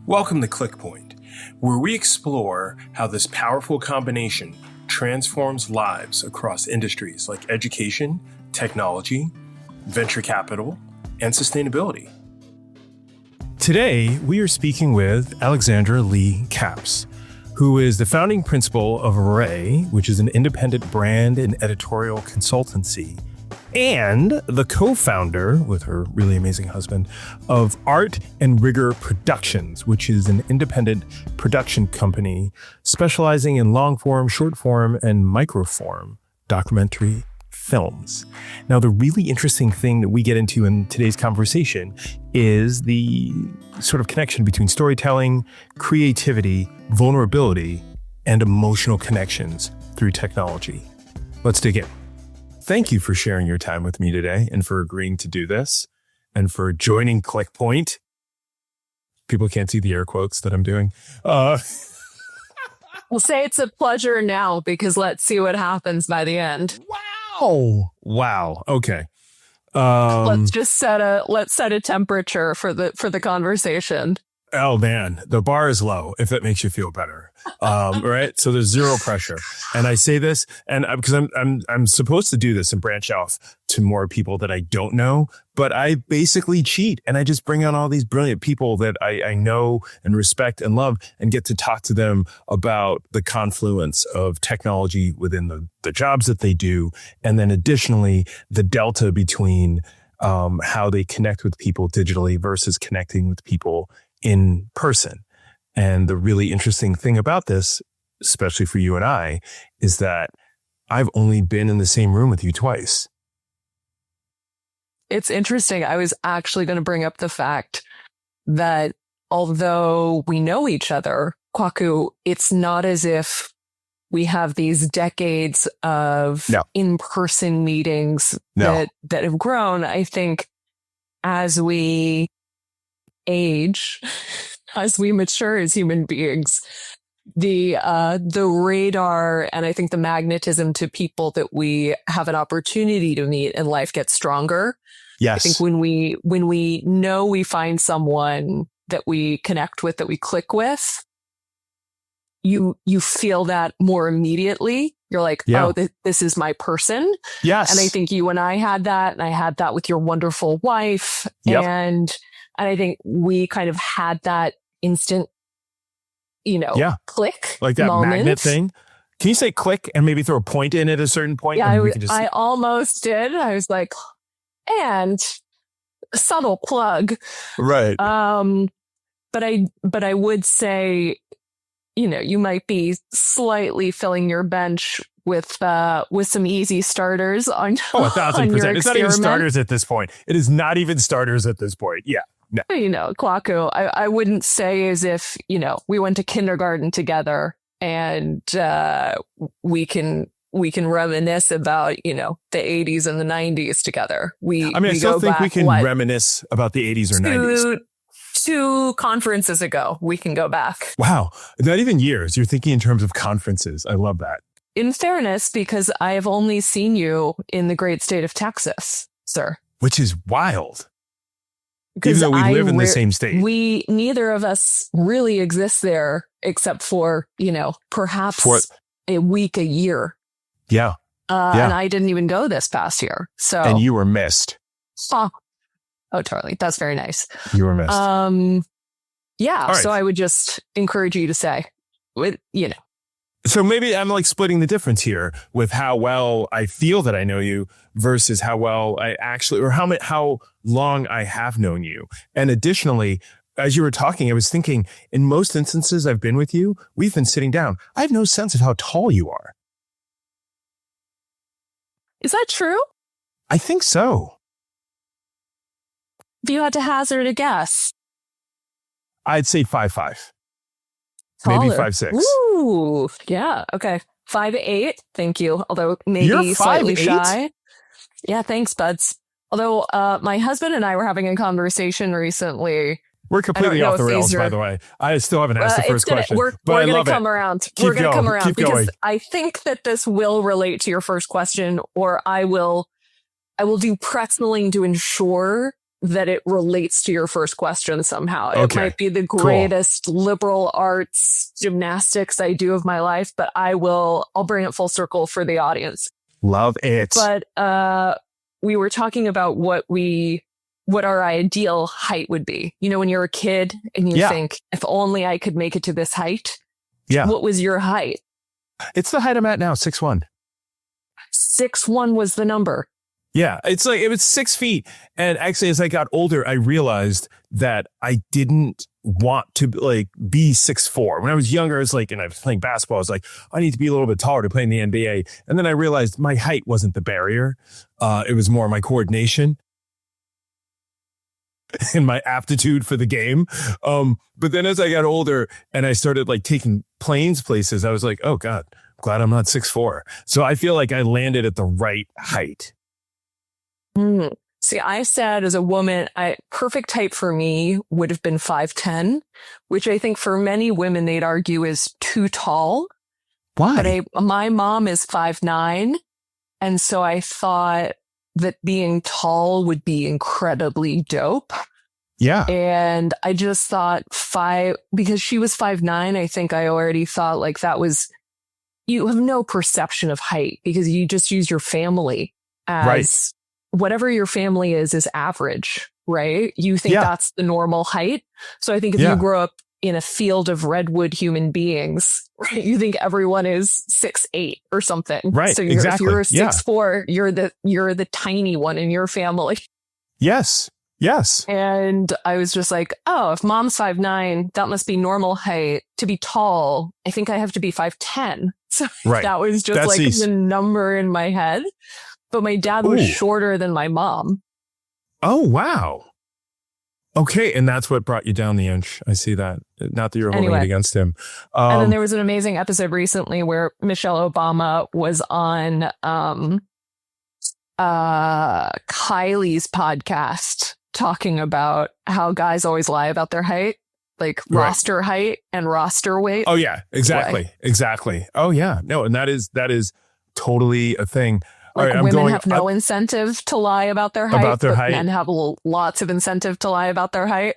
Welcome to ClickPoint, where we explore how this powerful combination transforms lives across industries like education, technology, venture capital, and sustainability. Today, we are speaking with Alexandra Lee Capps, who is the founding principal of Array, which is an independent brand and editorial consultancy, and the co-founder, with her really amazing husband, of Art and Rigor Productions, which is an independent production company specializing in long-form, short-form, and micro-form documentary films. Now, the really interesting thing that we get into in today's conversation is the sort of connection between storytelling, creativity, vulnerability, and emotional connections through technology. Let's dig in. Thank you for sharing your time with me today and for agreeing to do this and for joining ClickPoint. People can't see the air quotes that I'm doing. We'll say it's a pleasure now because let's see what happens by the end. Wow. Okay. Let's set a temperature for the conversation. Oh man, the bar is low, if that makes you feel better. Right. So there's zero pressure. And I say this and because I'm supposed to do this and branch off to more people that I don't know, but I basically cheat and I just bring on all these brilliant people that I know and respect and love and get to talk to them about the confluence of technology within the jobs that they do. And then additionally, the delta between how they connect with people digitally versus connecting with people in person. And the really interesting thing about this, especially for you and I, is that I've only been in the same room with you twice. It's interesting. I was actually going to bring up the fact that although we know each other, KwaKu, it's not as if we have these decades of in-person meetings that have grown. I think as we age, as we mature as human beings, the radar and I think the magnetism to people that we have an opportunity to meet in life gets stronger. Yes. I think when we know we find someone that we connect with, that we click with, you feel that more immediately. You're like, this is my person. Yes. And I think you and I had that, and I had that with your wonderful wife. Yep. And I think we kind of had that instant, click. Like that moment. magnet thing. Can you say click and maybe throw a point in at a certain point? Yeah, I almost did. I was like, and subtle plug. Right. But I would say, you might be slightly filling your bench with some easy starters on 1,000%. It's not even starters at this point. It is not even starters at this point. Yeah. No. KwaKu, I wouldn't say as if, we went to kindergarten together and we can reminisce about, the 80s and the 90s together. I still think we can reminisce about the 80s or 90s. 2 conferences ago, we can go back. Wow. Not even years. You're thinking in terms of conferences. I love that. In fairness, because I have only seen you in the great state of Texas, sir. Which is wild. Even though we live in the same state. Neither of us really exist there except for, perhaps a week a year. Yeah. And I didn't even go this past year. So. And you were missed. Oh, totally. That's very nice. You were missed. Yeah. Right. So I would just encourage you to say, So maybe I'm like splitting the difference here with how well I feel that I know you versus how well I actually, or how long I have known you. And additionally, as you were talking, I was thinking in most instances I've been with you, we've been sitting down. I have no sense of how tall you are. Is that true? I think so. If you had to hazard a guess. I'd say 5'5". Taller. Maybe 5'6". Ooh, yeah. Okay. 5'8". Thank you. Although maybe You're slightly 5'8"? shy. Yeah, thanks, buds. Although my husband and I were having a conversation recently. We're completely off the rails, by the way. I still haven't asked the first question. We're going to come around. We're going to come around because I think that this will relate to your first question, or I will do pretzeling to ensure that it relates to your first question somehow. It Okay. might be the greatest liberal arts gymnastics I do of my life, but I'll bring it full circle for the audience. Love it. But we were talking about what our ideal height would be. You know, when you're a kid and you think, if only I could make it to this height. Yeah. What was your height? It's the height I'm at now, 6'1". 6'1" was the number. Yeah, it's like it was 6 feet. And actually, as I got older, I realized that I didn't want to like be 6'4". When I was younger, I was like, and I was playing basketball, I was like, I need to be a little bit taller to play in the NBA. And then I realized my height wasn't the barrier. It was more my coordination and my aptitude for the game. But then as I got older and I started like taking planes places, I was like, oh God, glad I'm not 6'4". So I feel like I landed at the right height. See, I said as a woman, perfect height for me would have been 5'10", which I think for many women they'd argue is too tall. Why? But my mom is 5'9", and so I thought that being tall would be incredibly dope. Yeah. And I just thought because she was 5'9", I think I already thought like that was, you have no perception of height because you just use your family as whatever your family is average, right? You think that's the normal height. So I think if you grow up in a field of redwood human beings, right, you think everyone is 6'8" or something. Right. So exactly. if you're a 6'4", you're the tiny one in your family. Yes. Yes. And I was just like, oh, if mom's 5'9", that must be normal height. To be tall, I think I have to be 5'10". So that was just the number in my head. But my dad was shorter than my mom. Oh, wow. Okay. And that's what brought you down the inch. I see that. Not that you're holding it against him. And then there was an amazing episode recently where Michelle Obama was on Kylie's podcast talking about how guys always lie about their height, like roster height and roster weight. Oh, yeah. Exactly. Exactly. Oh, yeah. No, and that is totally a thing. Like women have no incentive to lie about their height, but men have lots of incentive to lie about their height.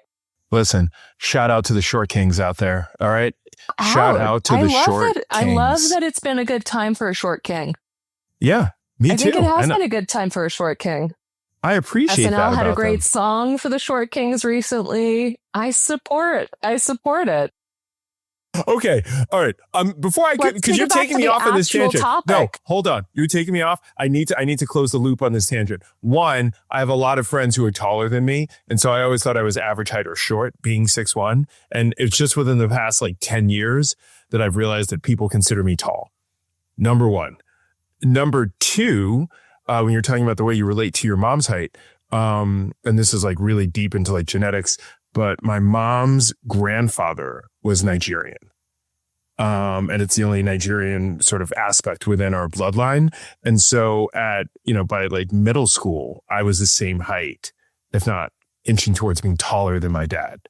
Listen, shout out to the short kings out there. All right. Shout out to the short kings. I love that it's been a good time for a short king. Yeah, me too. I think it has been a good time for a short king. I appreciate that. SNL had a great song for the short kings recently. I support it. Okay. All right. Before I could, because you're taking me off of this tangent. No, hold on. You're taking me off. I need to close the loop on this tangent. One, I have a lot of friends who are taller than me. And so I always thought I was average height or short, being 6'1". And it's just within the past 10 years that I've realized that people consider me tall. Number one. Number two, when you're talking about the way you relate to your mom's height, and this is really deep into genetics, but my mom's grandfather was Nigerian. And it's the only Nigerian sort of aspect within our bloodline. And so by middle school, I was the same height, if not inching towards being taller than my dad.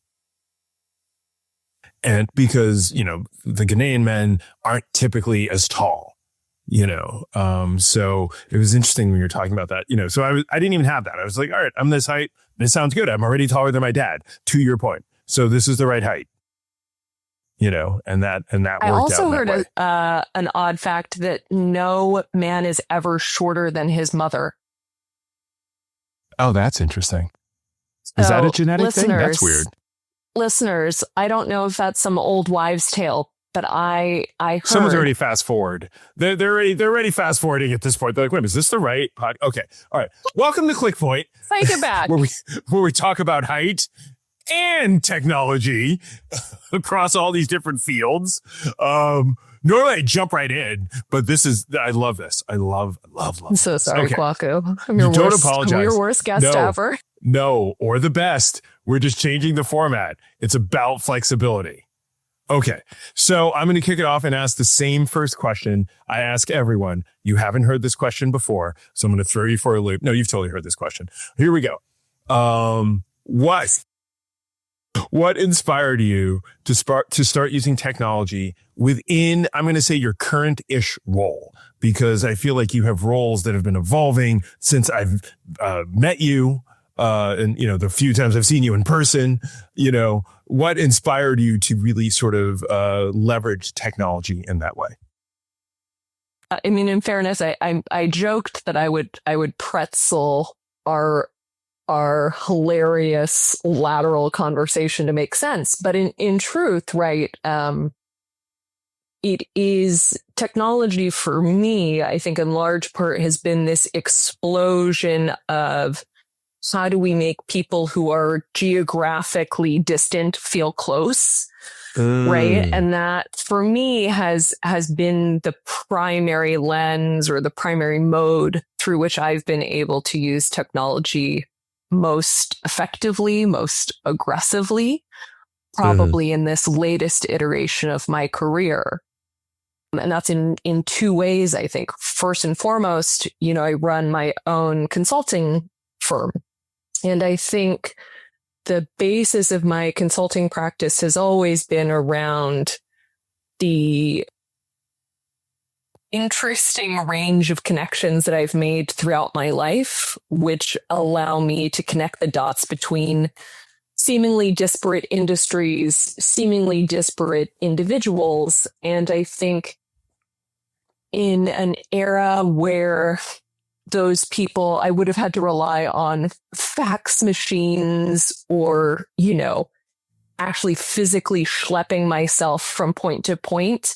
And because, the Ghanaian men aren't typically as tall, so it was interesting when you're talking about that, so I didn't even have that. I was like, all right, I'm this height. This sounds good. I'm already taller than my dad, to your point. So this is the right height, and that worked out. I also heard an odd fact that no man is ever shorter than his mother. Oh, that's interesting. Is that a genetic thing? That's weird. Listeners, I don't know if that's some old wives' tale, but I heard someone's already fast forward. They're already fast forwarding at this point. They're like, wait, is this the right pod? Okay. All right. Welcome to Click Point. Take it back. where we talk about height and technology across all these different fields. Normally I jump right in, but I love this. I love I'm so sorry, okay. KwaKu. Don't apologize. I'm your worst guest ever. No, or the best. We're just changing the format. It's about flexibility. Okay, so I'm going to kick it off and ask the same first question I ask everyone. You haven't heard this question before, so I'm going to throw you for a loop. No, you've totally heard this question. Here we go. What inspired you to start using technology within, I'm going to say, your current-ish role? Because I feel like you have roles that have been evolving since I've met you. and, the few times I've seen you in person, what inspired you to really sort of leverage technology in that way? I mean, in fairness, I joked that I would pretzel our hilarious lateral conversation to make sense, but in truth, right? It is technology for me, I think in large part has been this explosion of how do we make people who are geographically distant feel close, right? And that for me has been the primary lens or the primary mode through which I've been able to use technology most effectively, most aggressively, probably in this latest iteration of my career. And that's in two ways, I think. First and foremost, I run my own consulting firm. And I think the basis of my consulting practice has always been around the interesting range of connections that I've made throughout my life, which allow me to connect the dots between seemingly disparate industries, seemingly disparate individuals. And I think in an era where those people, I would have had to rely on fax machines or, actually physically schlepping myself from point to point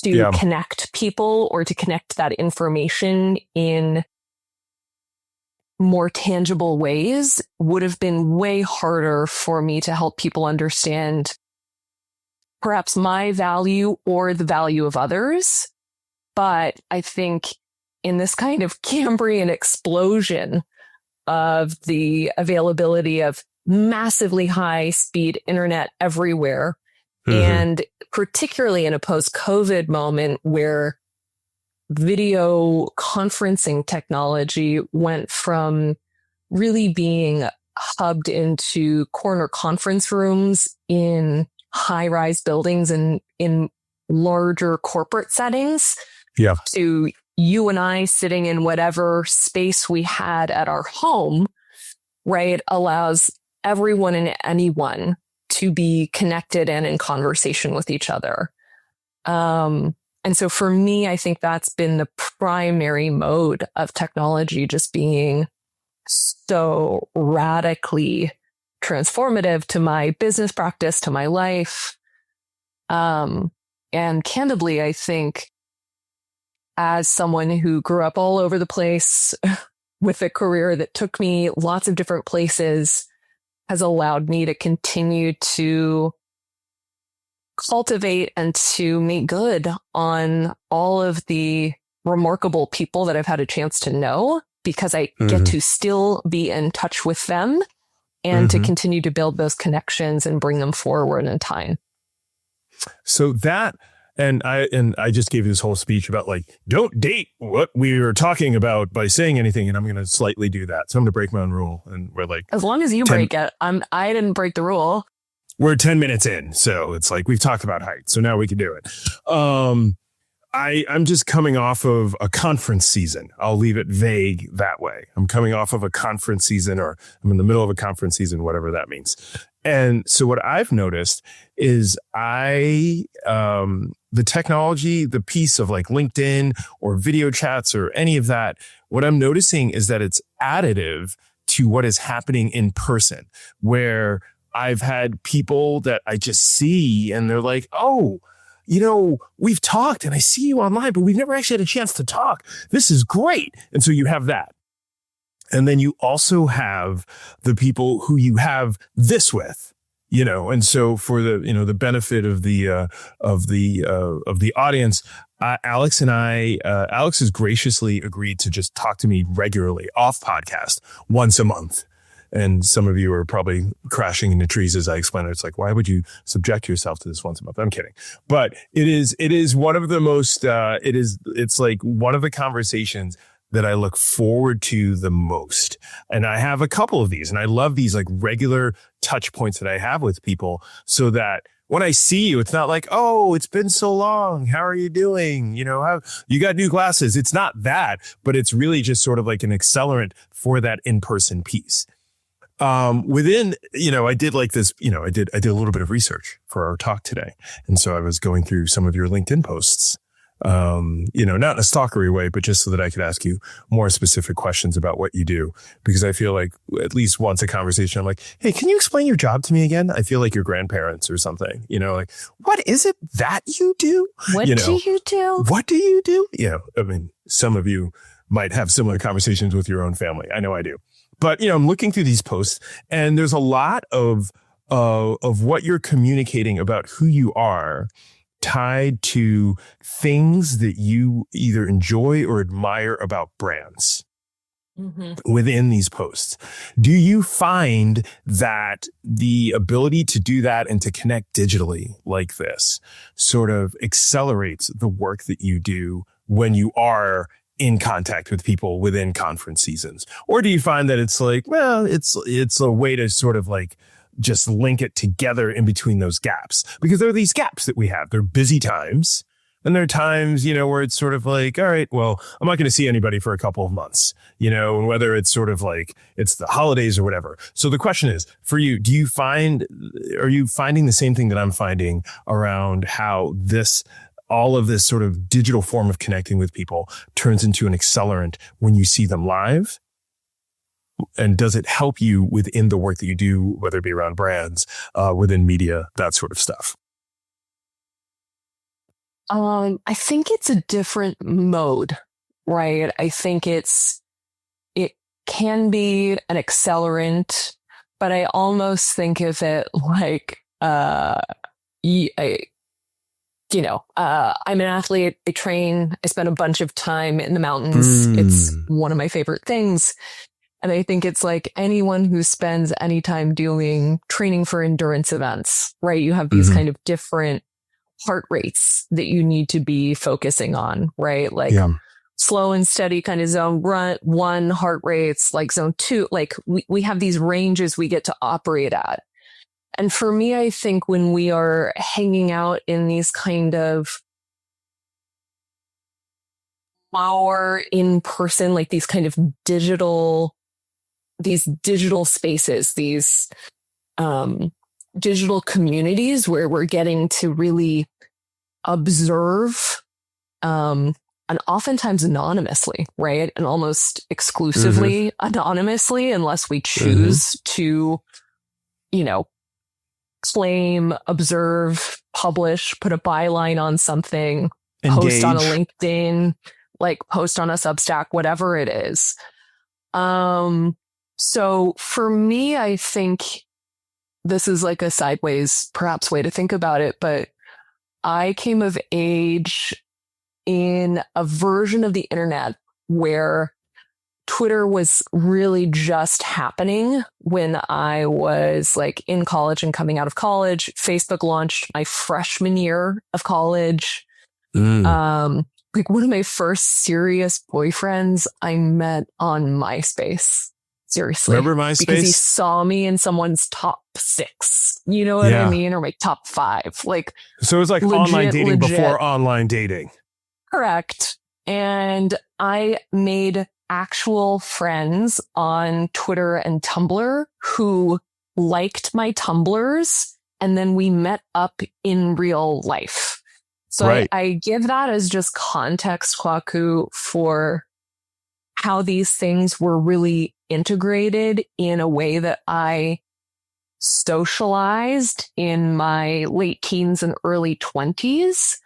to connect people or to connect that information in more tangible ways would have been way harder for me to help people understand perhaps my value or the value of others. But I think in this kind of Cambrian explosion of the availability of massively high speed internet everywhere, and particularly in a post-COVID moment where video conferencing technology went from really being hubbed into corner conference rooms in high-rise buildings and in larger corporate settings to you and I sitting in whatever space we had at our home, right, allows everyone and anyone to be connected and in conversation with each other. And so for me, I think that's been the primary mode of technology, just being so radically transformative to my business practice, to my life. And candidly, I think as someone who grew up all over the place with a career that took me lots of different places, has allowed me to continue to cultivate and to make good on all of the remarkable people that I've had a chance to know, because I get to still be in touch with them and to continue to build those connections and bring them forward in time. So that, and I just gave you this whole speech about like, don't date what we were talking about by saying anything. And I'm going to slightly do that. So I'm going to break my own rule. And we're like, as long as you break it, I didn't break the rule. We're 10 minutes in. So it's like, we've talked about height. So now we can do it. I'm just coming off of a conference season. I'll leave it vague that way. I'm coming off of a conference season, or I'm in the middle of a conference season, whatever that means. And so what I've noticed is the technology, the piece of like LinkedIn or video chats or any of that, what I'm noticing is that it's additive to what is happening in person, where I've had people that I just see and they're like, oh, we've talked and I see you online, but we've never actually had a chance to talk. This is great. And so you have that. And then you also have the people who you have this with, and so for the, the benefit of the audience, Alex has graciously agreed to just talk to me regularly off podcast once a month. And some of you are probably crashing into trees as I explain it. It's like, why would you subject yourself to this once a month? I'm kidding. But it is one of the most, it's like one of the conversations that I look forward to the most. And I have a couple of these, and I love these like regular touch points that I have with people, so that when I see you, it's not like, oh, it's been so long. How are you doing? How you got new glasses? It's not that, but it's really just sort of like an accelerant for that in-person piece. Within, I did like this, I did a little bit of research for our talk today. And so I was going through some of your LinkedIn posts, not in a stalkery way, but just so that I could ask you more specific questions about what you do. Because I feel like at least once a conversation, I'm like, hey, can you explain your job to me again? I feel like your grandparents or something, like, what is it that you do? What do you do? What do you do? Some of you might have similar conversations with your own family. I know I do. But, I'm looking through these posts and there's a lot of what you're communicating about who you are tied to things that you either enjoy or admire about brands within these posts. Do you find that the ability to do that and to connect digitally like this sort of accelerates the work that you do when you are in contact with people within conference seasons? Or do you find that it's like, well, it's a way to sort of like just link it together in between those gaps? Because there are these gaps that we have. They're busy times. And there are times, where it's sort of like, all right, well, I'm not going to see anybody for a couple of months, and whether it's sort of like it's the holidays or whatever. So the question is, for you, are you finding the same thing that I'm finding around how all of this sort of digital form of connecting with people turns into an accelerant when you see them live? And does it help you within the work that you do, whether it be around brands, within media, that sort of stuff? I think it's a different mode, right? I think it can be an accelerant, but I almost think of it like, I'm an athlete. I train. I spend a bunch of time in the mountains. It's one of my favorite things. And I think it's like anyone who spends any time doing training for endurance events, right? You have these kind of different heart rates that you need to be focusing on, right? Like slow and steady kind of zone 1 heart rates, like zone 2, like we have these ranges we get to operate at. And for me, I think when we are hanging out in these kind of more in person, like these kind of digital spaces, these digital communities where we're getting to really observe, and oftentimes anonymously, right? And almost exclusively anonymously, unless we choose to, claim, observe, publish, put a byline on something, post on a LinkedIn, like post on a Substack, whatever it is. So for me, I think this is like a sideways, perhaps, way to think about it, but I came of age in a version of the internet where Twitter was really just happening when I was like in college and coming out of college. Facebook launched my freshman year of college. Like one of my first serious boyfriends I met on MySpace. Seriously. Remember MySpace? Because he saw me in someone's top 6. You know what I mean? Or my top 5. Like, so it was like online dating before online dating. Correct. And I made actual friends on Twitter and Tumblr who liked my Tumblrs, and then we met up in real life. So I give that as just context, KwaKu, for how these things were really integrated in a way that I socialized in my late teens and early 20s.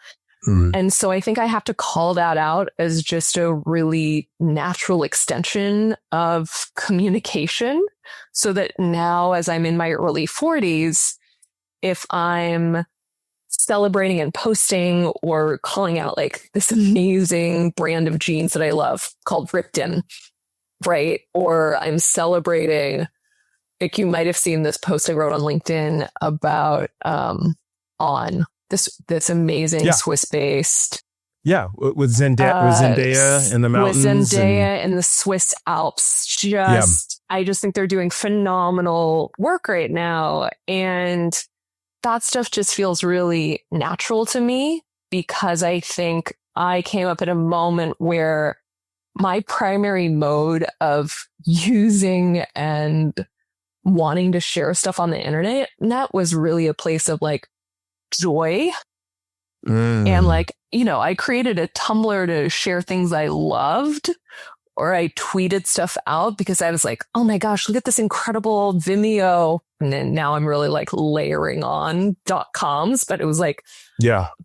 And so I think I have to call that out as just a really natural extension of communication, so that now, as I'm in my early 40s, if I'm celebrating and posting or calling out like this amazing brand of jeans that I love called Ripton, right? Or I'm celebrating, like you might have seen this post I wrote on LinkedIn about on this amazing Swiss-based. Yeah, with Zendaya in the mountains. With Zendaya in the Swiss Alps. I just think they're doing phenomenal work right now. And that stuff just feels really natural to me, because I think I came up at a moment where my primary mode of using and wanting to share stuff on the internet, and that was really a place of like joy. And like, I created a Tumblr to share things I loved, or I tweeted stuff out because I was like, oh my gosh, look at this incredible Vimeo. And then now I'm really like layering on .coms, but it was like,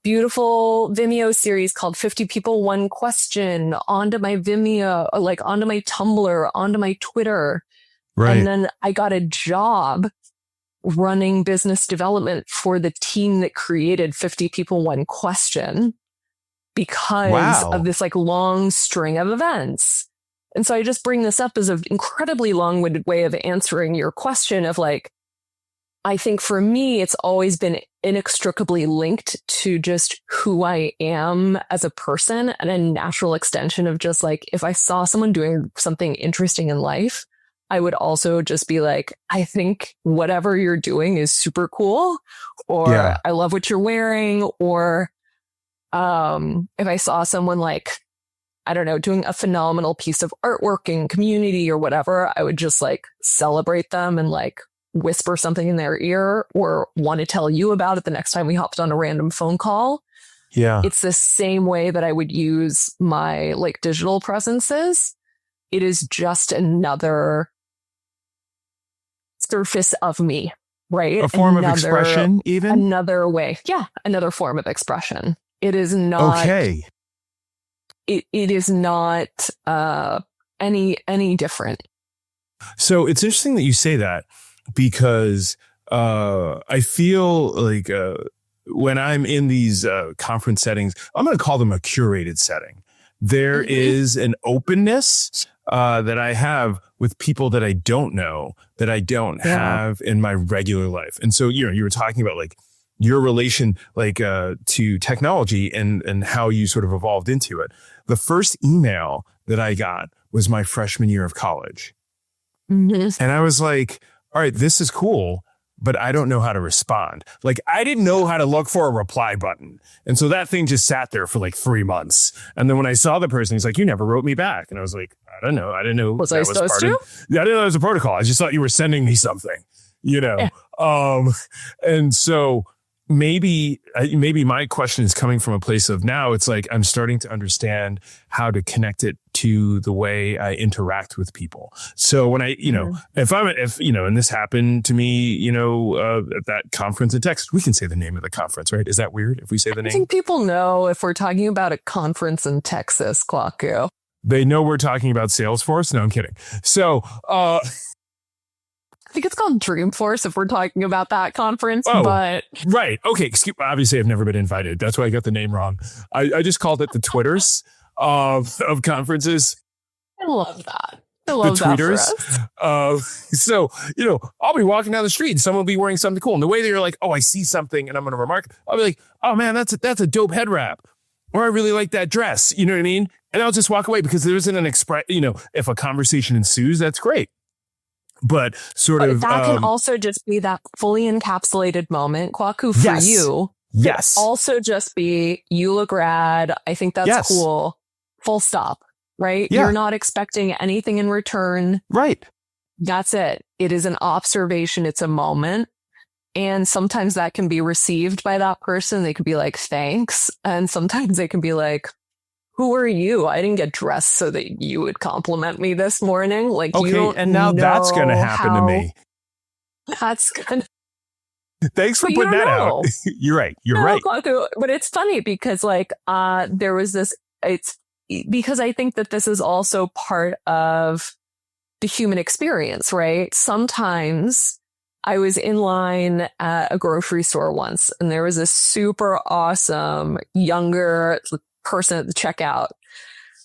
beautiful Vimeo series called 50 People, One Question onto my Vimeo, like onto my Tumblr, onto my Twitter. Right. And then I got a job running business development for the team that created 50 People, One Question because of this like long string of events. And so I just bring this up as an incredibly long-winded way of answering your question of like, I think for me, it's always been inextricably linked to just who I am as a person, and a natural extension of just like, if I saw someone doing something interesting in life, I would also just be like, I think whatever you're doing is super cool, or I love what you're wearing, or if I saw someone like, I don't know, doing a phenomenal piece of artwork in community or whatever, I would just like celebrate them and like whisper something in their ear, or want to tell you about it the next time we hopped on a random phone call. Yeah. It's the same way that I would use my like digital presences. It is just another surface of me, right? A form of expression, even? Another way. Yeah. Another form of expression. It is not. Okay. It is not any different. So it's interesting that you say that, because I feel like when I'm in these conference settings, I'm going to call them a curated setting. There is an openness that I have with people that I don't know, that I don't have in my regular life. And so, you were talking about like your relation like to technology and how you sort of evolved into it. The first email that I got was my freshman year of college. And I was like, all right, this is cool, but I don't know how to respond. Like, I didn't know how to look for a reply button. And so that thing just sat there for like 3 months. And then when I saw the person, he's like, you never wrote me back. And I was like, I don't know. I didn't know. Was I supposed to? Yeah, I didn't know it was a protocol. I just thought you were sending me something, Yeah. And so maybe my question is coming from a place of, now it's like I'm starting to understand how to connect it to the way I interact with people. So when I, if and this happened to me, at that conference in Texas, we can say the name of the conference, right? Is that weird if we say the name? I think people know if we're talking about a conference in Texas, KwaKu. They know we're talking about Salesforce. No, I'm kidding. So, I think it's called Dreamforce if we're talking about that conference, but... Right. Okay. Obviously, I've never been invited. That's why I got the name wrong. I just called it the Twitters of conferences. I love that. I love the tweeters. That for us. So, I'll be walking down the street and someone will be wearing something cool. And the way that you're like, oh, I see something and I'm going to remark, I'll be like, oh man, that's a dope head wrap. Or I really like that dress. You know what I mean? And I'll just walk away because there isn't an if a conversation ensues, that's great. But that can also just be that fully encapsulated moment, KwaKu, for you. Yes. Also just be, you look rad. I think that's cool. Full stop. Right? Yeah. You're not expecting anything in return. Right. That's it. It is an observation. It's a moment. And sometimes that can be received by that person. They could be like, thanks. And sometimes they can be like, who are you? I didn't get dressed so that you would compliment me this morning. Like, okay, you don't and now that's going to happen to me. That's good. Thanks for putting that out. You're right. You're right. But it's funny because there was this, it's because I think that this is also part of the human experience, right? Sometimes I was in line at a grocery store once and there was a super awesome younger person at the checkout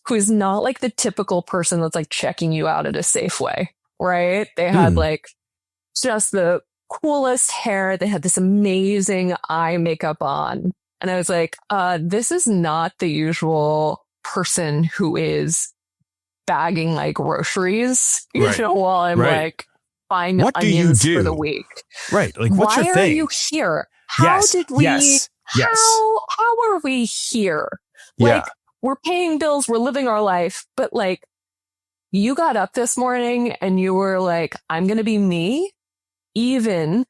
who's not like the typical person that's like checking you out at a Safeway, right? They had like just the coolest hair. They had this amazing eye makeup on. And I was like, this is not the usual person who is bagging like groceries, while I'm like buying onions for the week. Right. Like, what's your thing? Why are you here? How did we, how are we here? Like, we're paying bills, we're living our life, but like, you got up this morning and you were like, I'm going to be me. even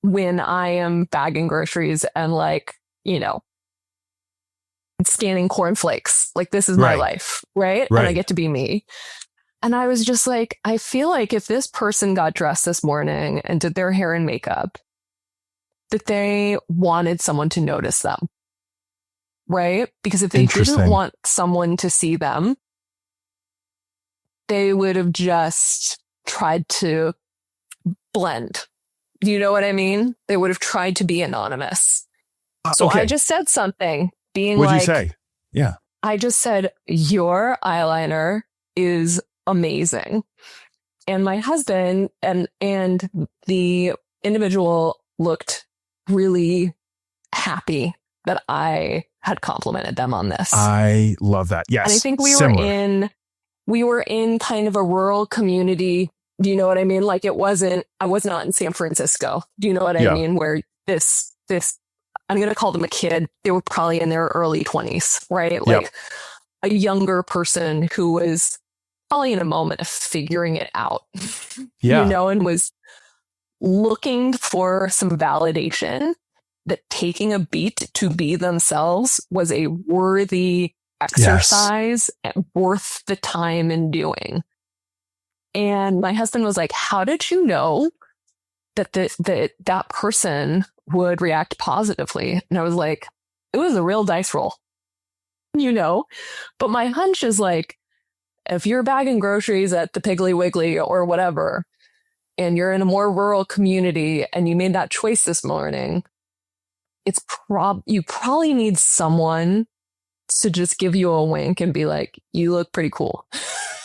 when I am bagging groceries and like, you know, scanning cornflakes, like this is my life, right? And I get to be me. And I was just like, I feel like if this person got dressed this morning and did their hair and makeup, that they wanted someone to notice them, right? Because if they didn't want someone to see them, they would have just tried to blend. Do you know what I mean? They would have tried to be anonymous. So I just said something being What'd like, you say? Yeah. I just said, your eyeliner is amazing. And my husband and the individual looked really happy that I had complimented them on this. I love that. Yes. And I think we were in kind of a rural community. Do you know what I mean? Like I was not in San Francisco. Do you know what I mean? Where this, I'm going to call them a kid. They were probably in their early 20s, right? Like a younger person who was probably in a moment of figuring it out, you know, and was looking for some validation that taking a beat to be themselves was a worthy exercise and worth the time in doing. And my husband was like, how did you know that that person would react positively? And I was like, it was a real dice roll, you know, but my hunch is like, if you're bagging groceries at the Piggly Wiggly or whatever, and you're in a more rural community and you made that choice this morning, it's you probably need someone to just give you a wink and be like, you look pretty cool.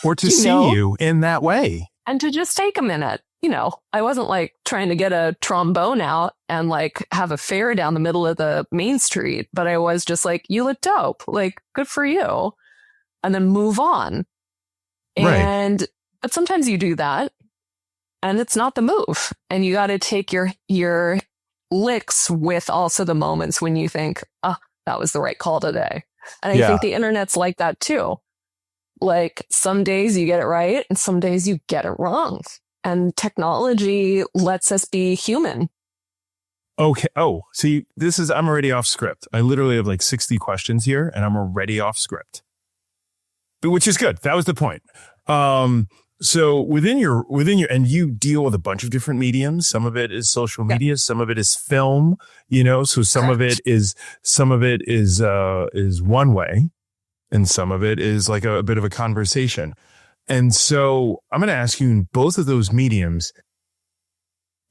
Or to see you in that way. And to just take a minute. You know, I wasn't like trying to get a trombone out and like have a fair down the middle of the main street, but I was just like, you look dope, like good for you. And then move on. But sometimes you do that and it's not the move. And you got to take your licks with also the moments when you think, oh, that was the right call today. And I think the internet's like that too. Like some days you get it right and some days you get it wrong. And technology lets us be human. Okay. Oh, see, I'm already off script. I literally have like 60 questions here and I'm already off script, which is good. That was the point. So within your, and you deal with a bunch of different mediums. Some of it is social media. Some of it is film, you know, so some of it is one way and some of it is like a bit of a conversation. And so I'm going to ask you in both of those mediums,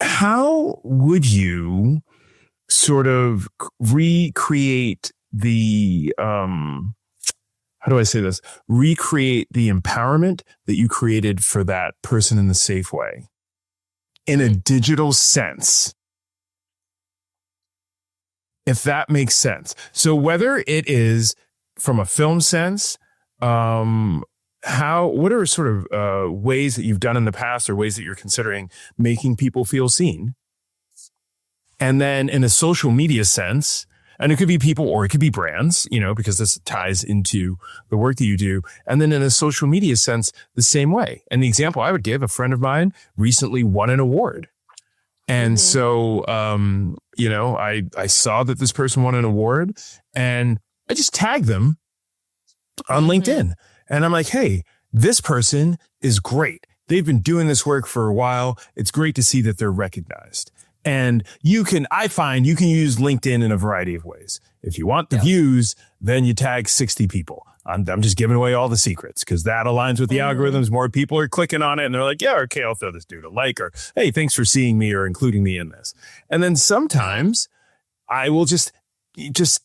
how would you sort of recreate the, how do I say this? Recreate the empowerment that you created for that person in the safe way in a digital sense, if that makes sense. So whether it is from a film sense, what are sort of ways that you've done in the past or ways that you're considering making people feel seen? And then in a social media sense, and it could be people or it could be brands, you know, because this ties into the work that you do. And then in a social media sense, the same way. And the example I would give, a friend of mine recently won an award. And so, you know, I saw that this person won an award and I just tagged them on LinkedIn. And I'm like, hey, this person is great. They've been doing this work for a while. It's great to see that they're recognized. And I find you can use LinkedIn in a variety of ways. If you want the views, then you tag 60 people. I'm just giving away all the secrets because that aligns with the algorithms. More people are clicking on it and they're like, yeah, okay, I'll throw this dude a like, or hey, thanks for seeing me or including me in this. And then sometimes I will just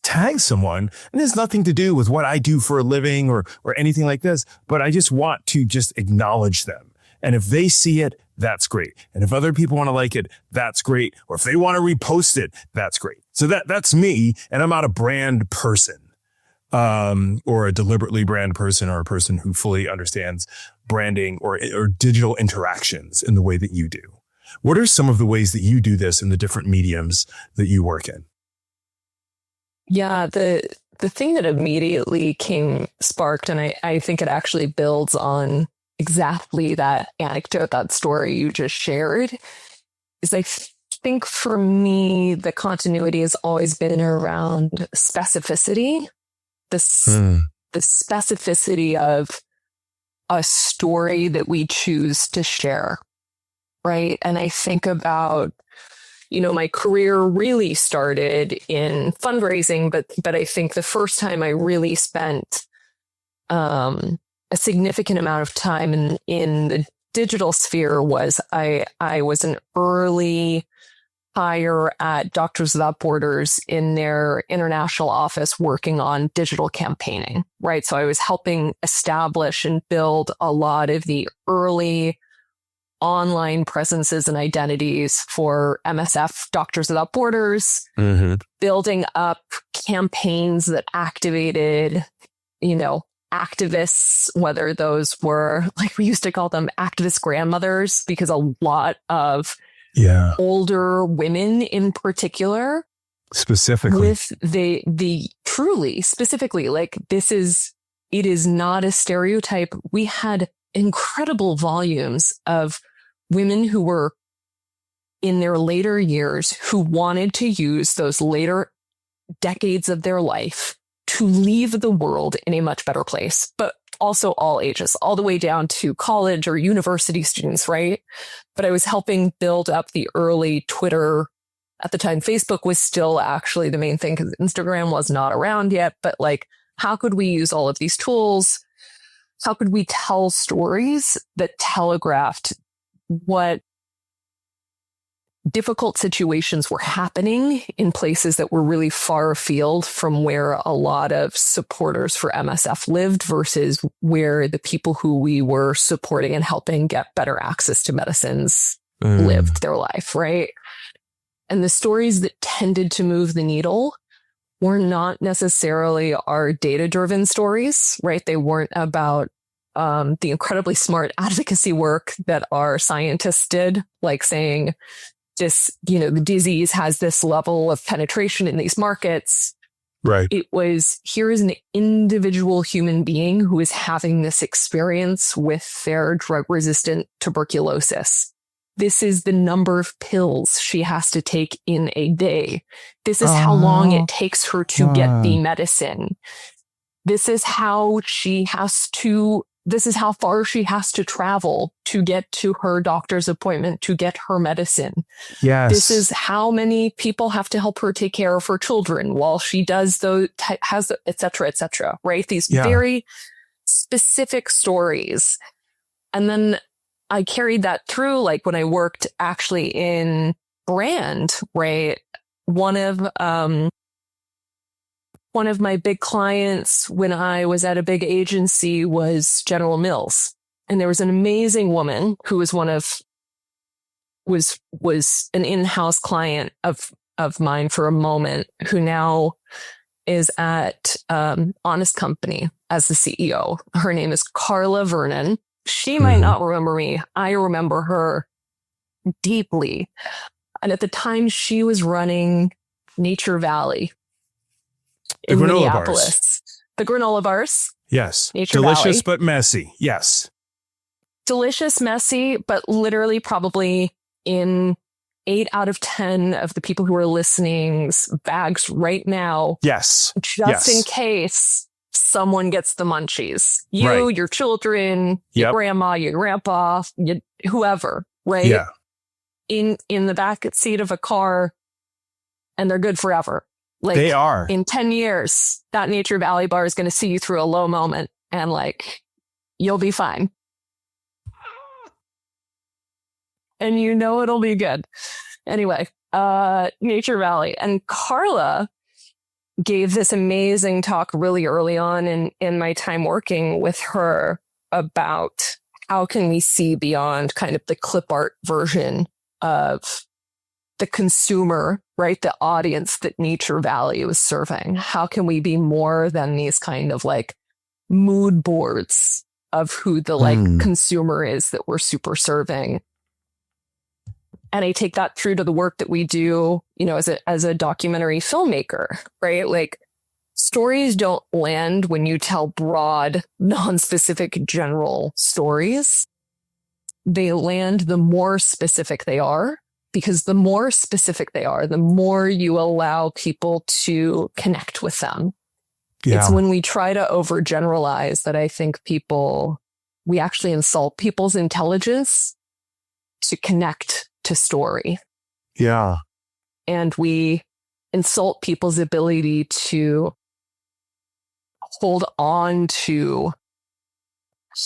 tag someone, and there's nothing to do with what I do for a living or anything like this, but I just want to just acknowledge them. And if they see it, that's great. And if other people want to like it, that's great. Or if they want to repost it, that's great. So that's me. And I'm not a brand person, or a deliberately brand person or a person who fully understands branding or digital interactions in the way that you do. What are some of the ways that you do this in the different mediums that you work in? Yeah, the thing that immediately sparked, and I think it actually builds on exactly that anecdote, that story you just shared, is I think for me, the continuity has always been around specificity, the specificity of a story that we choose to share, right? And I think about, my career really started in fundraising, but I think the first time I really spent a significant amount of time in the digital sphere was I was an early hire at Doctors Without Borders in their international office working on digital campaigning, right? So I was helping establish and build a lot of the early online presences and identities for MSF, Doctors Without Borders, building up campaigns that activated, activists, whether those were, like we used to call them activist grandmothers, because a lot of older women in particular, specifically, with the truly specifically, like it is not a stereotype. We had incredible volumes of women who were in their later years who wanted to use those later decades of their life to leave the world in a much better place, but also all ages, all the way down to college or university students, right? But I was helping build up the early Twitter. At the time, Facebook was still actually the main thing because Instagram was not around yet. But like, how could we use all of these tools? How could we tell stories that telegraphed what difficult situations were happening in places that were really far afield from where a lot of supporters for MSF lived versus where the people who we were supporting and helping get better access to medicines lived their life, right? And the stories that tended to move the needle were not necessarily our data-driven stories, right? They weren't about the incredibly smart advocacy work that our scientists did, like saying, the disease has this level of penetration in these markets. Right. It was, here is an individual human being who is having this experience with their drug-resistant tuberculosis. This is the number of pills she has to take in a day. This is how long it takes her to get the medicine. This is how far she has to travel to get to her doctor's appointment to get her medicine. Yes. This is how many people have to help her take care of her children while she does et cetera, right? These very specific stories. And then I carried that through, like when I worked actually in brand, right? One of my big clients when I was at a big agency was General Mills. And there was an amazing woman who was was an in-house client of mine for a moment, who now is at Honest Company as the CEO. Her name is Carla Vernon. She might not remember me. I remember her deeply. And at the time she was running Nature Valley in Minneapolis. The granola bars. Yes. Nature Delicious Valley. but messy. Yes. Delicious, messy, but literally probably in 8 out of 10 of the people who are listening's bags right now. Yes. Just in case someone gets the munchies. You, your children, your grandma, your grandpa, whoever, right? Yeah. In the back seat of a car, and they're good forever. Like, they are. In 10 years, that Nature Valley bar is going to see you through a low moment, and like, you'll be fine. And it'll be good. Anyway, Nature Valley. And Carla gave this amazing talk really early on in my time working with her about how can we see beyond kind of the clip art version of the consumer, right? The audience that Nature Valley was serving. How can we be more than these kind of like mood boards of who the consumer is that we're super serving? And I take that through to the work that we do, as a documentary filmmaker, right? Like, stories don't land when you tell broad, non-specific, general stories. They land the more specific they are. because the more specific they are, the more you allow people to connect with them. Yeah. It's when we try to overgeneralize that I think we actually insult people's intelligence to connect to story. Yeah. And we insult people's ability to hold on to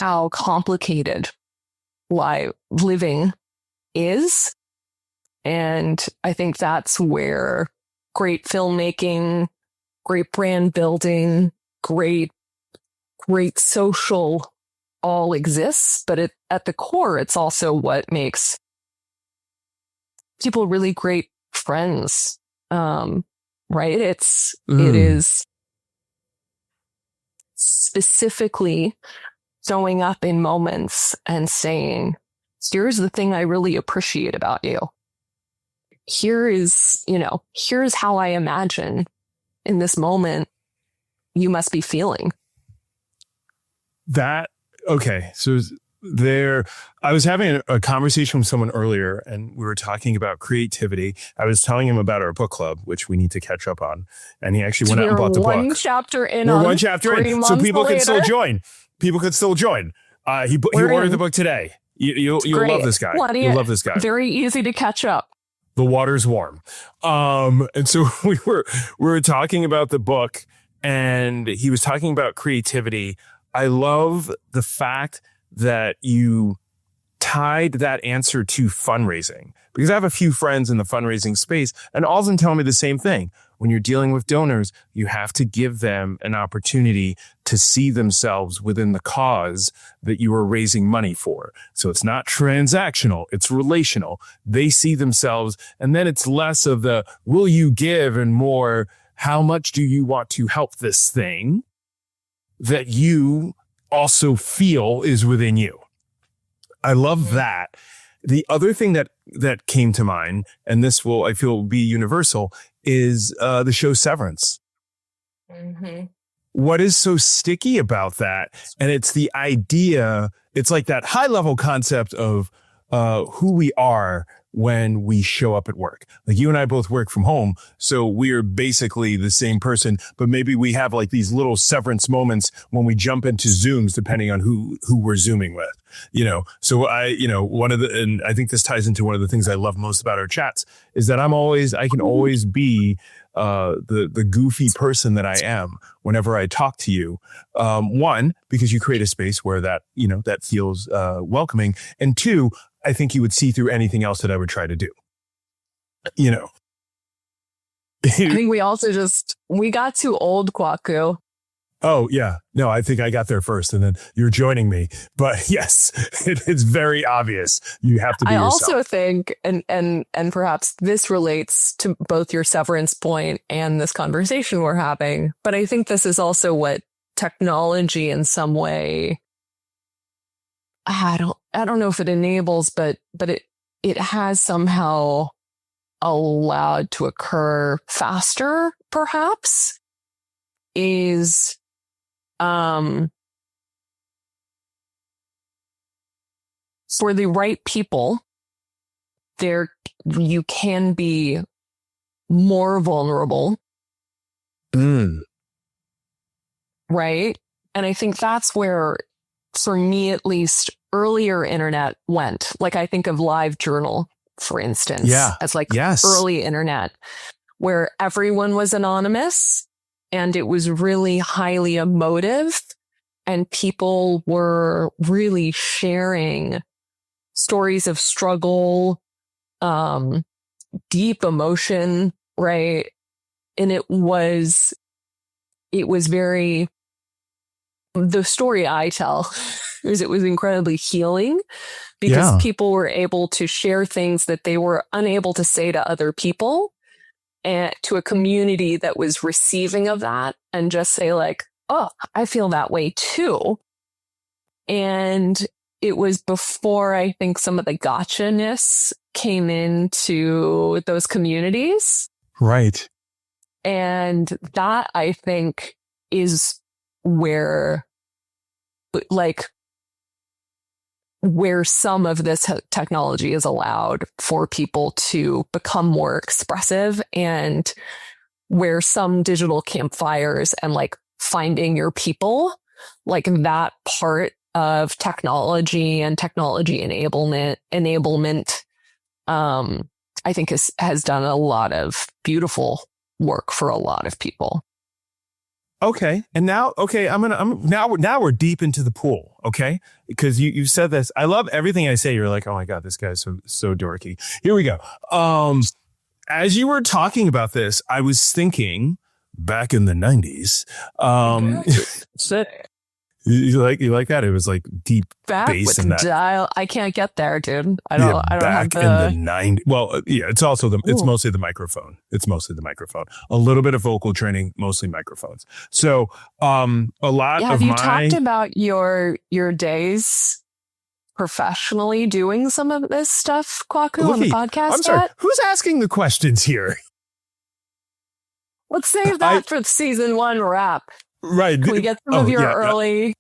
how complicated living is. And I think that's where great filmmaking, great brand building, great social all exists. But at the core, it's also what makes people really great friends. Right? It is specifically showing up in moments and saying, here's the thing I really appreciate about you. Here's how I imagine in this moment you must be feeling. Okay. So I was having a conversation with someone earlier, and we were talking about creativity. I was telling him about our book club, which we need to catch up on. And he actually went out and bought the book. One chapter in. We're one chapter in, so people can still join. People could still join. He ordered the book today. You'll love this guy. You'll love this guy. Very easy to catch up. The water's warm. And so we were talking about the book, and he was talking about creativity. I love the fact that you tied that answer to fundraising, because I have a few friends in the fundraising space, and all of them tell me the same thing. When you're dealing with donors, you have to give them an opportunity to see themselves within the cause that you are raising money for. So it's not transactional, it's relational. They see themselves, and then it's less of the will you give and more how much do you want to help this thing that you also feel is within you. I love that. The other thing that came to mind, and this I feel will be universal, is the show Severance. Mm-hmm. What is so sticky about that? And it's the idea, it's like that high level concept of who we are when we show up at work. Like you and I both work from home, so we're basically the same person, but maybe we have like these little severance moments when we jump into Zooms, depending on who we're Zooming with, So and I think this ties into one of the things I love most about our chats is that I can always be the goofy person that I am whenever I talk to you. One, because you create a space where that feels welcoming. And two, I think you would see through anything else that I would try to do. I think we got too old, KwaKu. Oh, yeah. No, I think I got there first and then you're joining me. But yes, it's very obvious. You have to be yourself. I also think, and perhaps this relates to both your severance point and this conversation we're having, but I think this is also what technology in some way, I don't know if it enables, but it has somehow allowed to occur faster, perhaps, is for the right people, you can be more vulnerable. Right? And I think that's where, for me at least, earlier internet went. Like I think of LiveJournal, for instance, as early internet, where everyone was anonymous and it was really highly emotive and people were really sharing stories of struggle, deep emotion, right? And it was very, the story I tell is it was incredibly healing because people were able to share things that they were unable to say to other people and to a community that was receiving of that and just say like, oh, I feel that way too. And it was before I think some of the gotcha-ness came into those communities. Right. And that I think is where, like, where some of this technology is allowed for people to become more expressive, and where some digital campfires and like finding your people, like that part of technology and technology enablement, I think has done a lot of beautiful work for a lot of people. Okay. And now, now we're deep into the pool. Okay. Because you said this. I love everything I say. You're like, oh my God, this guy's so dorky. Here we go. As you were talking about this, I was thinking back in the 90s. You like that? It was like deep bass in that dial. I can't get there, dude. I don't have the... in the 90s. Well, yeah, it's also it's mostly the microphone. It's mostly the microphone. A little bit of vocal training, mostly microphones. So, a lot of have you talked about your days professionally doing some of this stuff, KwaKu, on the podcast? I'm sorry. Who's asking the questions here? Let's save that for season 1 wrap. Right. Can we get some of your early...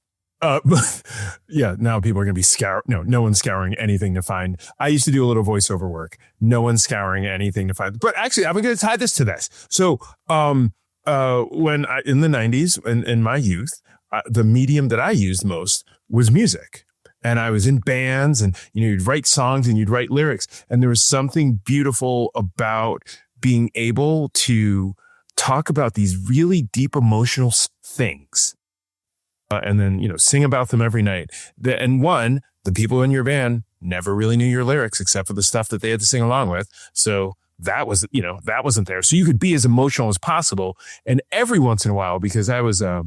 yeah, now people are going to be scouring. No one's scouring anything to find. I used to do a little voiceover work. No one's scouring anything to find. But actually, I'm going to tie this to this. So in the 90s, in my youth, the medium that I used most was music. And I was in bands, and you'd write songs and you'd write lyrics. And there was something beautiful about being able to talk about these really deep emotional things, and then sing about them every night. And the people in your band never really knew your lyrics except for the stuff that they had to sing along with. So that wasn't there. So you could be as emotional as possible. And every once in a while, because I was a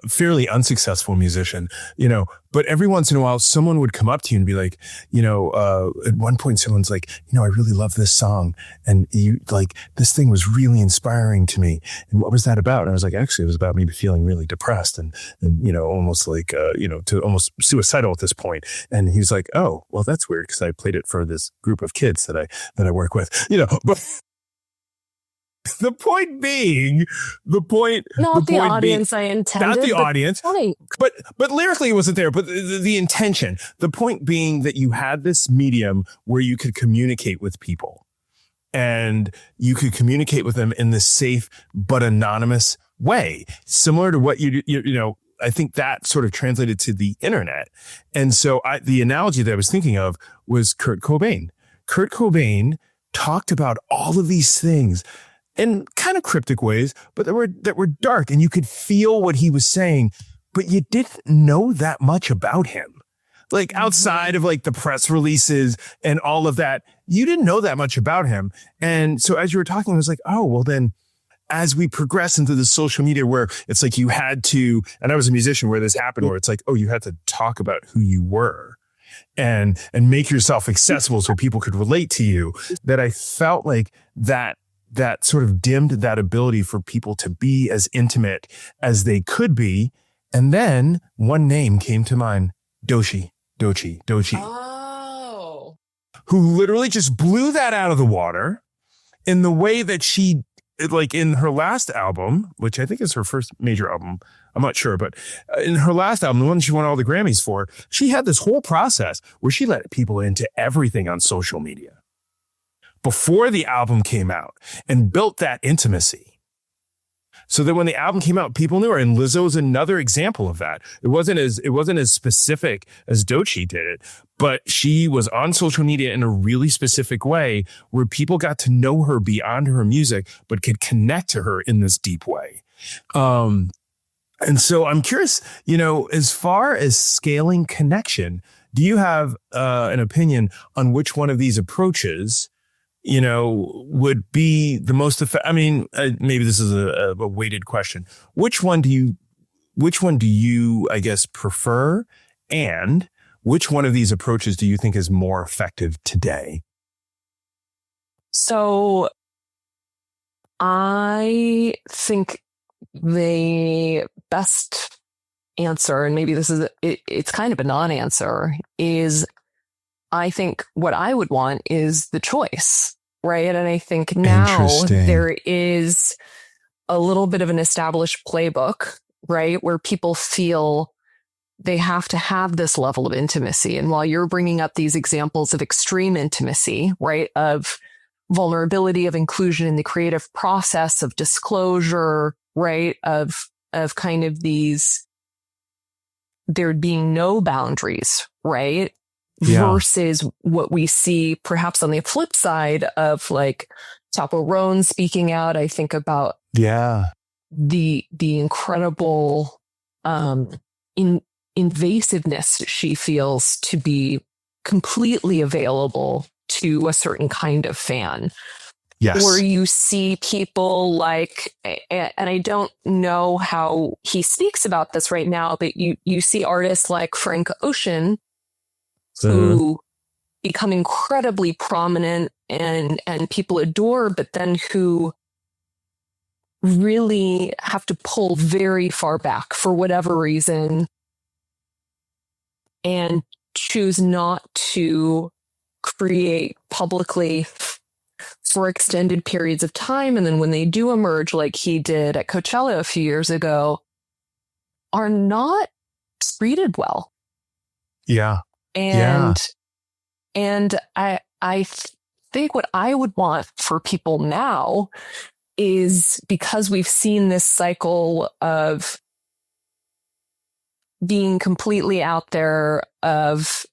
fairly unsuccessful musician, but every once in a while someone would come up to you and be like, at one point someone's like, I really love this song. And you like, this thing was really inspiring to me. And what was that about? And I was like, actually, it was about me feeling really depressed and almost like, to almost suicidal at this point. And he was like, oh, well, that's weird, because I played it for this group of kids that I work with, but the point being, not the audience I intended. Not the audience, but lyrically it wasn't there. But the intention, the point being that you had this medium where you could communicate with people, and you could communicate with them in this safe but anonymous way, similar to what I think that sort of translated to the internet. And so the analogy that I was thinking of was Kurt Cobain. Kurt Cobain talked about all of these things in kind of cryptic ways, but that were dark, and you could feel what he was saying, but you didn't know that much about him. Like outside of like the press releases and all of that, you didn't know that much about him. And so as you were talking, I was like, oh, well then, as we progress into the social media where it's like you had to, and I was a musician where this happened, where it's like, oh, you had to talk about who you were and make yourself accessible so people could relate to you, that I felt like that sort of dimmed that ability for people to be as intimate as they could be. And then one name came to mind, Dochi. Oh. Who literally just blew that out of the water in the way that she, like in her last album, which I think is her first major album, I'm not sure, but in her last album, the one she won all the Grammys for, she had this whole process where she let people into everything on social media before the album came out, and built that intimacy. So that when the album came out, people knew her. And Lizzo is another example of that. It wasn't as specific as Dochi did it, but she was on social media in a really specific way where people got to know her beyond her music, but could connect to her in this deep way. And so I'm curious, as far as scaling connection, do you have an opinion on which one of these approaches would be the most effective? I mean, maybe this is a weighted question. Which one do you, I guess, prefer? And which one of these approaches do you think is more effective today? So I think the best answer, and maybe this is, it's kind of a non-answer, is I think what I would want is the choice, right? And I think now there is a little bit of an established playbook, right? Where people feel they have to have this level of intimacy. And while you're bringing up these examples of extreme intimacy, right, of vulnerability, of inclusion in the creative process, of disclosure, right, of kind of these, there being no boundaries, right, versus what we see perhaps on the flip side of like Tapo Roan speaking out. I think about the incredible invasiveness she feels to be completely available to a certain kind of fan. Yes. Or you see people like, and I don't know how he speaks about this right now, but you see artists like Frank Ocean who become incredibly prominent and people adore, but then who really have to pull very far back for whatever reason and choose not to create publicly for extended periods of time. And then when they do emerge, like he did at Coachella a few years ago, are not treated well. Yeah. And I think what I would want for people now is, because we've seen this cycle of being completely out there, of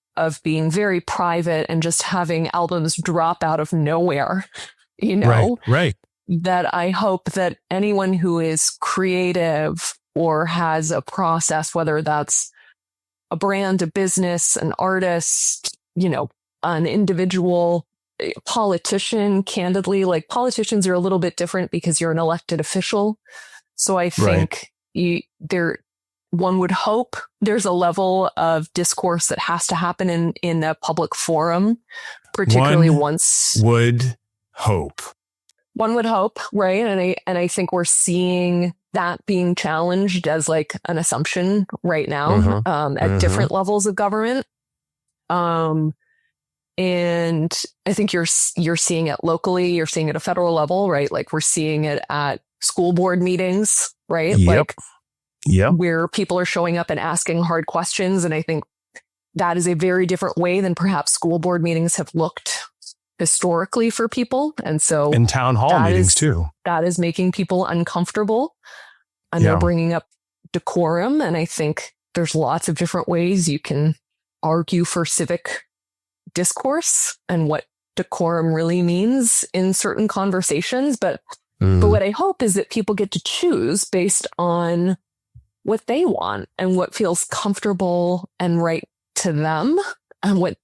being very private and just having albums drop out of nowhere, you know, right. That I hope that anyone who is creative or has a process, whether that's a brand, a business, an artist, you know, an individual, a politician, candidly, like politicians are a little bit different because you're an elected official. So I think one would hope there's a level of discourse that has to happen in a public forum, particularly One would hope, right? And I think we're seeing that being challenged as like an assumption right now at different levels of government. And I think you're seeing it locally, you're seeing it at a federal level, right? Like we're seeing it at school board meetings, right? Where people are showing up and asking hard questions. And I think that is a very different way than perhaps school board meetings have looked historically for people. And so in town hall meetings too, that is making people uncomfortable, and they're bringing up decorum. And I think there's lots of different ways you can argue for civic discourse and what decorum really means in certain conversations. But what I hope is that people get to choose based on what they want and what feels comfortable and right to them, and what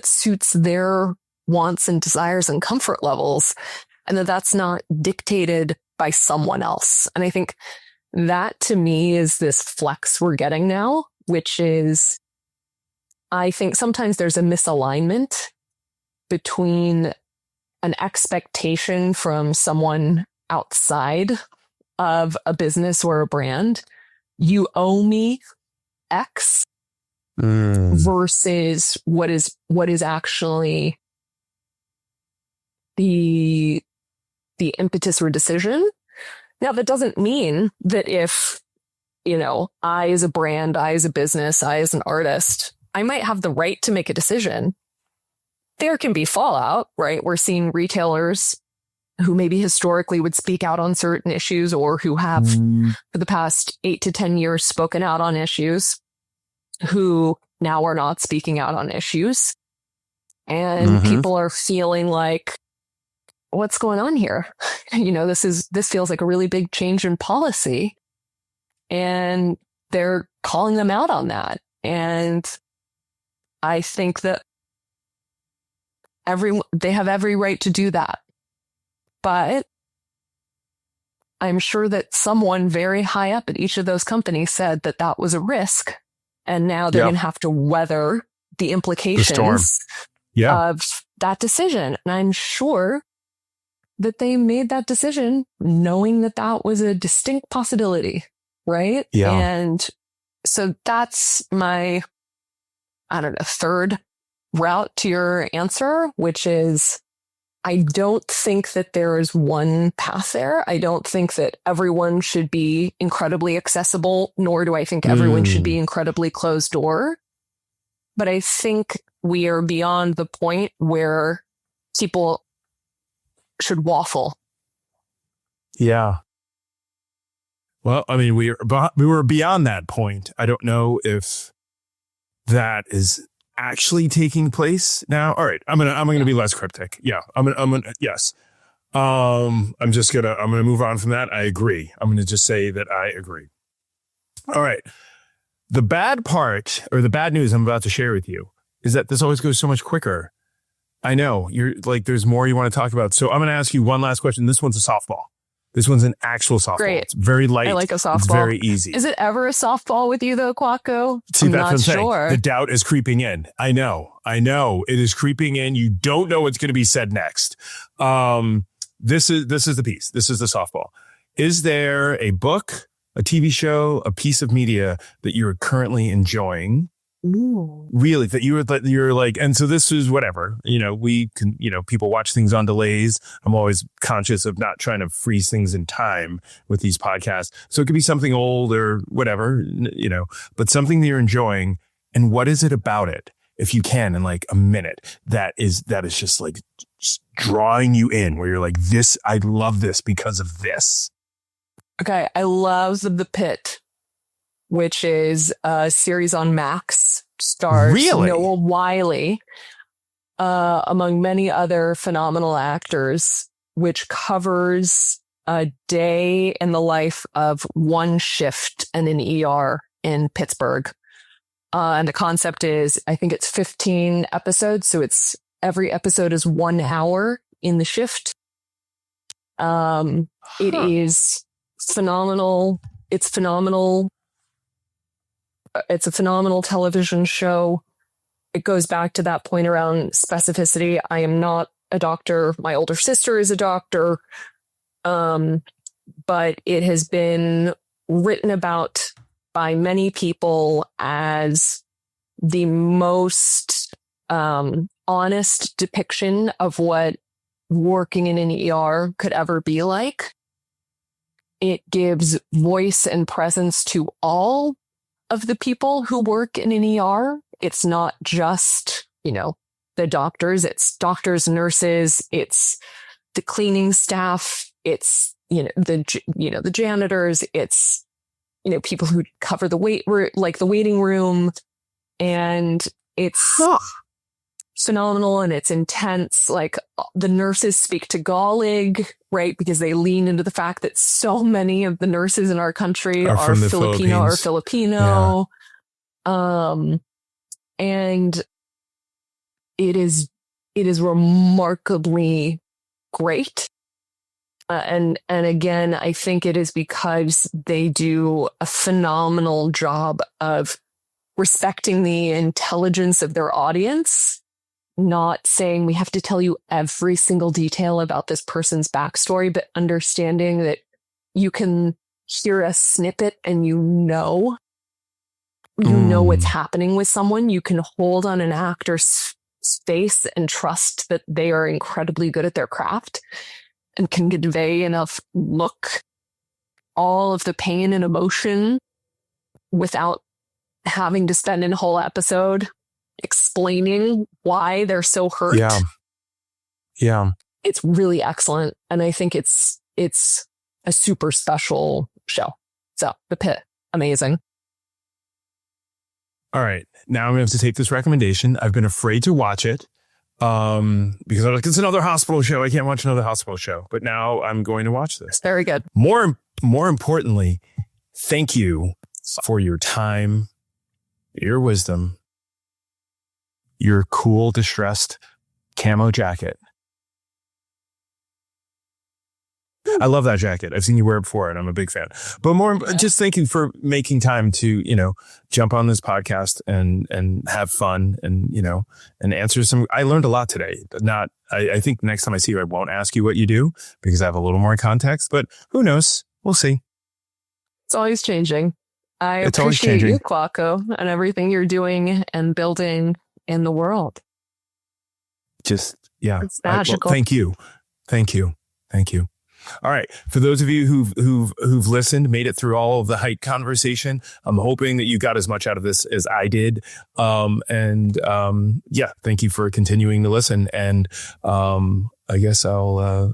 suits their wants and desires and comfort levels, and that's not dictated by someone else. And I think that to me is this flex we're getting now, which is, I think sometimes there's a misalignment between an expectation from someone outside of a business or a brand. You owe me X versus what is actually the impetus or decision. Now, that doesn't mean that if, you know, I as a brand, I as a business, I as an artist, I might have the right to make a decision. There can be fallout, right? We're seeing retailers who maybe historically would speak out on certain issues, or who have for the past 8 to 10 years spoken out on issues, who now are not speaking out on issues. And people are feeling like, what's going on here? You know, this feels like a really big change in policy. And they're calling them out on that. And I think that they have every right to do that. But I'm sure that someone very high up at each of those companies said that that was a risk. And now they're going to have to weather the implications of that decision. And I'm sure that they made that decision knowing that that was a distinct possibility, right? Yeah. And so that's my, I don't know, third route to your answer, which is I don't think that there is one path there. I don't think that everyone should be incredibly accessible, nor do I think everyone should be incredibly closed door. But I think we are beyond the point where people should waffle. Yeah. Well, I mean, we were beyond that point. I don't know if that is actually taking place now. All right, I'm gonna be less cryptic. Yeah, yes. I'm gonna move on from that. I agree. I'm gonna just say that I agree. All right. The bad part, or the bad news I'm about to share with you, is that this always goes so much quicker. I know you're like, there's more you want to talk about. So I'm gonna ask you one last question. This one's a softball. This one's an actual softball. Great. It's very light. I like a softball. It's very easy. Is it ever a softball with you though, KwaKu? See, I'm that's not what I'm saying. sure. The doubt is creeping in. I know. It is creeping in. You don't know what's going to be said next. This is the piece. This is the softball. Is there a book, a TV show, a piece of media that you're currently enjoying? Ooh. Really, that you're like, and so this is whatever, we can, people watch things on delays. I'm always conscious of not trying to freeze things in time with these podcasts. So it could be something old or whatever, but something that you're enjoying. And what is it about it, if you can, in like a minute, that is just like just drawing you in, where you're like, this, I love this because of this. Okay. I love The Pit, which is a series on Max, stars Noah Wiley, among many other phenomenal actors, which covers a day in the life of one shift in an ER in Pittsburgh. And the concept is, I think it's 15 episodes, so every episode is 1 hour in the shift. It is phenomenal. It's phenomenal. It's a phenomenal television show. It goes back to that point around specificity. I am not a doctor. My older sister is a doctor. But it has been written about by many people as the most honest depiction of what working in an ER could ever be like. It gives voice and presence to all of the people who work in an ER. It's not just, the doctors, it's doctors, nurses, it's the cleaning staff, it's, the janitors, it's, people who cover the waiting room, and it's phenomenal and it's intense. Like, the nurses speak Tagalog, right? Because they lean into the fact that so many of the nurses in our country are Filipino or Filipino. Yeah. And it is remarkably great. And again, I think it is because they do a phenomenal job of respecting the intelligence of their audience, not saying we have to tell you every single detail about this person's backstory, but understanding that you can hear a snippet and you know what's happening with someone. You can hold on an actor's face and trust that they are incredibly good at their craft and can convey enough all of the pain and emotion without having to spend a whole episode explaining why they're so hurt. Yeah. It's really excellent. And I think it's a super special show. So The Pit, amazing. All right. Now I'm going to have to take this recommendation. I've been afraid to watch it because I'm like, it's another hospital show. I can't watch another hospital show. But now I'm going to watch this. Very good. More importantly, thank you for your time, your wisdom, your cool, distressed camo jacket. I love that jacket. I've seen you wear it before and I'm a big fan. But just thank you for making time to, jump on this podcast and have fun and, and answer some. I learned a lot today. I think next time I see you, I won't ask you what you do because I have a little more context, but who knows? We'll see. It's always changing. I appreciate you, KwaKu, and everything you're doing and building in the world. Just Yeah. It's magical. Thank you. All right. For those of you who've listened, made it through all of the height conversation, I'm hoping that you got as much out of this as I did. Thank you for continuing to listen. And I guess I'll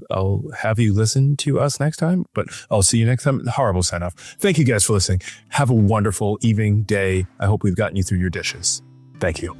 have you listen to us next time, but I'll see you next time. Horrible sign off. Thank you guys for listening. Have a wonderful evening, day. I hope we've gotten you through your dishes. Thank you.